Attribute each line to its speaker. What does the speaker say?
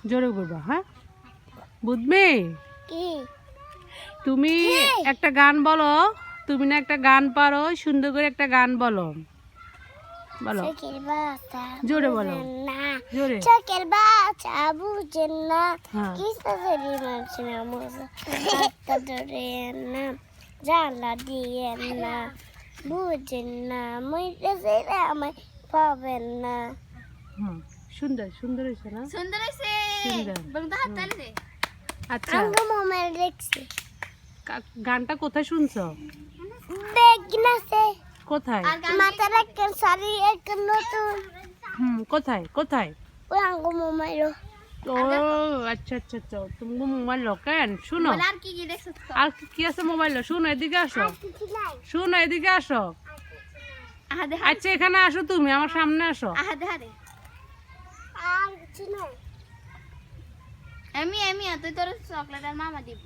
Speaker 1: জোরে বলবা, হ্যাঁ? বুঝবে? তুমি একটা গান বলো। তুমি না একটা গান পারো, সুন্দর করে একটা গান বলো। বলো, জোরে বলো, জোরে।
Speaker 2: চোখের বাচ্চা বুঝেন না,
Speaker 1: হ্যাঁ।
Speaker 2: কিসের হাতটা ধরেন না, জানলা দিয়েন না, বুঝেন না, মইটা ছেড়ে আমায় পাবেন না।
Speaker 1: সুন্দর সুন্দর হয়েছে না?
Speaker 3: সুন্দর হইছে।
Speaker 1: সুন্দর।
Speaker 3: বন্ধু হাত তালি দে।
Speaker 1: আচ্ছা,
Speaker 2: আঙ্গ মোবাইল দেখছি,
Speaker 1: গানটা কোথায় শুনছো?
Speaker 2: দেখনাছে
Speaker 1: কোথায়?
Speaker 3: আর গান
Speaker 2: মাথা রাখেন শাড়ি একটা নতুন,
Speaker 1: কোথায় কোথায়?
Speaker 2: ওই আঙ্গ মোবাইল
Speaker 1: ও আচ্ছা আচ্ছা আচ্ছা, তুমি মোবাইল কেন শুনো।
Speaker 3: বল আর কি কি দেখছ তো?
Speaker 1: আর কি আছে মোবাইল? শুনো, এদিকে আসো,
Speaker 2: কিছু নাই।
Speaker 1: শুনো, এদিকে আসো।
Speaker 3: আহা দে
Speaker 1: আচ্ছা, এখানে আসো, তুমি আমার সামনে আসো।
Speaker 3: আহা দে
Speaker 2: আর কিছু নাই।
Speaker 3: আমি তুই তোর চকলেট আর মামা দিব।